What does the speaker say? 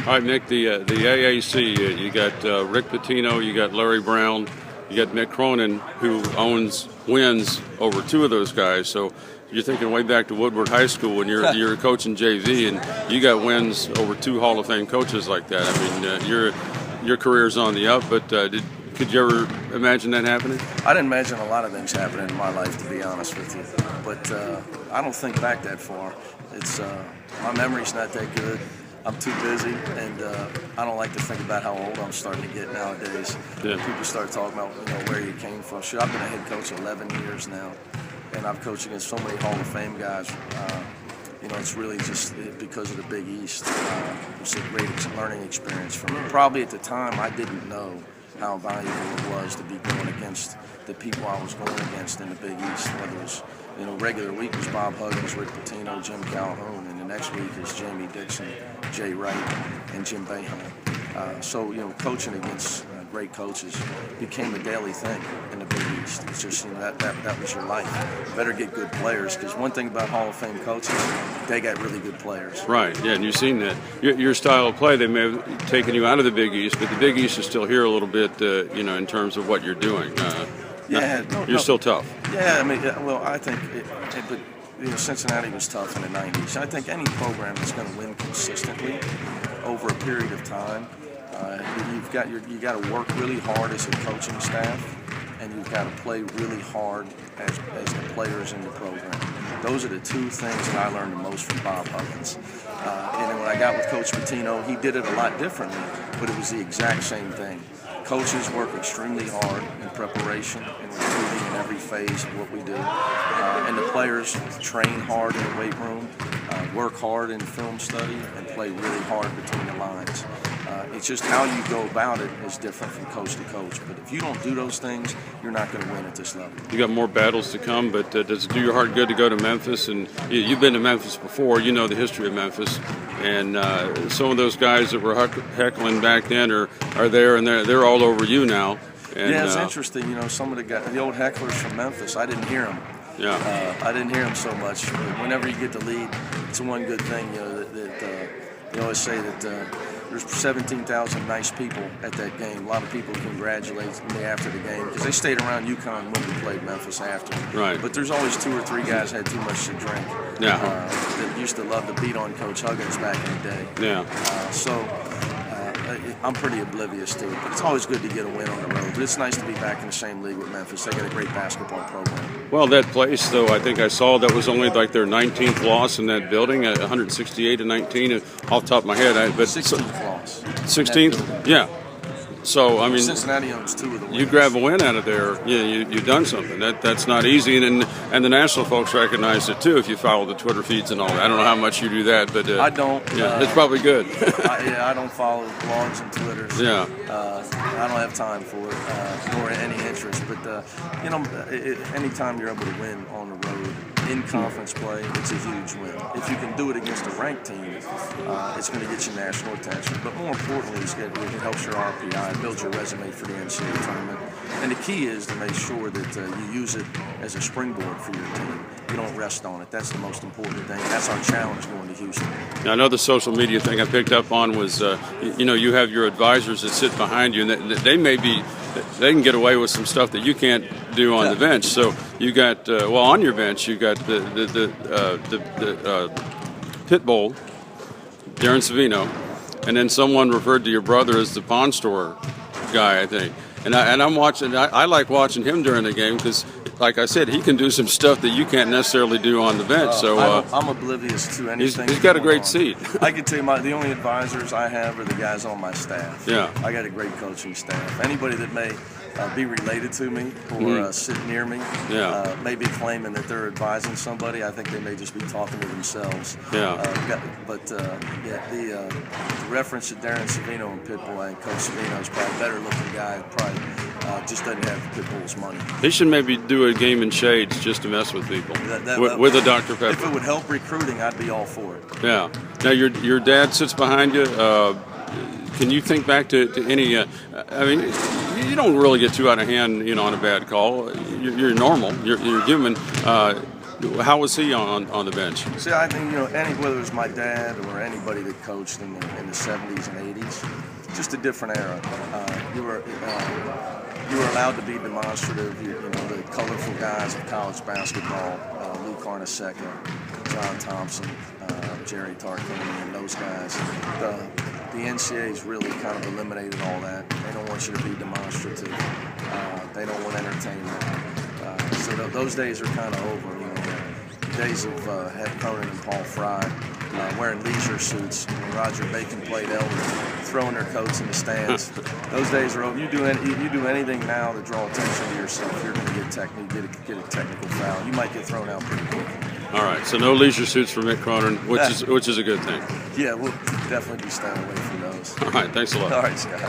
All right, Mick, the AAC, you got Rick Pitino, you got Larry Brown, you got Mick Cronin, who wins over two of those guys. So you're thinking way back to Woodward High School when you're coaching JV, and you got wins over two Hall of Fame coaches like that. I mean, your career's on the up, but could you ever imagine that happening? I didn't imagine a lot of things happening in my life, to be honest with you. But I don't think back that far. It's my memory's not that good. I'm too busy, and I don't like to think about how old I'm starting to get nowadays. Yeah. People start talking about where you came from. Sure, I've been a head coach 11 years now, and I've coached against so many Hall of Fame guys. It's really just because of the Big East. It's a great learning experience for me. Probably at the time, I didn't know how valuable it was to be going against the people I was going against in the Big East. Whether it was, regular week was Bob Huggins, Rick Pitino, Jim Calhoun, and the next week is Jamie Dixon, Jay Wright, and Jim Boeheim. So coaching against great coaches became a daily thing in the Big East. It's just that was your life. You better get good players, because one thing about Hall of Fame coaches, they got really good players. Right. Yeah, and you've seen that. Your style of play, they may have taken you out of the Big East, but the Big East is still here a little bit. In terms of what you're doing. You're still tough. Yeah, I mean, I think, Cincinnati was tough in the '90s. I think any program that's going to win consistently over a period of time, you got to work really hard as a coaching staff, and you've got to play really hard as the players in the program. Those are the two things that I learned the most from Bob Huggins. And when I got with Coach Pitino, he did it a lot differently, but it was the exact same thing. Coaches work extremely hard in preparation and recruiting in every phase of what we do. And the players train hard in the weight room, work hard in film study, and play really hard between the lines. It's just how you go about it is different from coach to coach. But if you don't do those things, you're not going to win at this level. You got more battles to come, but does it do your heart good to go to Memphis? And you've been to Memphis before. You know the history of Memphis. And some of those guys that were heckling back then are there, and they're all over you now. And, yeah, it's interesting. Some of the old hecklers from Memphis, I didn't hear them. Yeah. I didn't hear them so much. Whenever you get the lead, it's one good thing. That you always say that there's 17,000 nice people at that game. A lot of people congratulate me after the game because they stayed around UConn when we played Memphis after. Right. But there's always 2 or 3 guys that had too much to drink. Yeah. That used to love to beat on Coach Huggins back in the day. Yeah. I'm pretty oblivious to it, but it's always good to get a win on the road. But it's nice to be back in the same league with Memphis. They got a great basketball program. Well, that place, though, I think I saw that was only like their 19th loss in that building, 168-19 off the top of my head. 16th loss. 16th? Yeah. So, I mean, Cincinnati owns 2 of the wins. You grab a win out of there, you've done something. That's not easy, and the national folks recognize it too. If you follow the Twitter feeds and all that, I don't know how much you do that, but I don't. Yeah, it's probably good. I don't follow blogs and Twitters. Yeah. I don't have time for it, nor any interest. But anytime you're able to win on the road in conference play, it's a huge win. If you can do it against a ranked team, it's going to get you national attention. But more importantly, it helps your RPI, builds your resume for the NCAA tournament. And the key is to make sure that you use it as a springboard for your team. You don't rest on it. That's the most important thing. That's our challenge going to Houston. Now, another social media thing I picked up on was, you have your advisors that sit behind you, and they can get away with some stuff that you can't do on the bench. So you got, on your bench, you got the pit bull, Darren Savino, and then someone referred to your brother as the pawn store guy, I think. And I'm watching. I like watching him during the game because, like I said, he can do some stuff that you can't necessarily do on the bench. So I'm oblivious to anything. He's got a great seat. I can tell you, the only advisors I have are the guys on my staff. Yeah, I got a great coaching staff. Anybody that may be related to me or sit near me, may be claiming that they're advising somebody. I think they may just be talking to themselves. Yeah. The reference to Darren Savino and Pitbull, I think Coach Savino is probably a better looking guy. Probably just doesn't have Pitbull's money. He should maybe do a game in shades just to mess with people with a Dr. Pepper. If it would help recruiting, I'd be all for it. Yeah. Now your dad sits behind you. Can you think back to any? You don't really get too out of hand, on a bad call. You're normal. You're human. How was he on the bench? See, I think whether it was my dad or anybody that coached in the 70s and 80s, just a different era. You were allowed to be demonstrative. The colorful guys of college basketball, Lou Carnesecca, John Thompson, Jerry Tarkanian, and those guys. The NCAA's really kind of eliminated all that. They don't want you to be demonstrative. They don't want entertainment. So those days are kind of over. The days of Mick Cronin and Paul Fry wearing leisure suits when Roger Bacon played Elder, throwing their coats in the stands. Those days are over. You do anything now to draw attention to yourself, you're going to get a technical foul. You might get thrown out pretty quick. All right, so no leisure suits for Mick Cronin, which is a good thing. Yeah, we'll definitely be staying away from those. All right, thanks a lot. All right, Scott.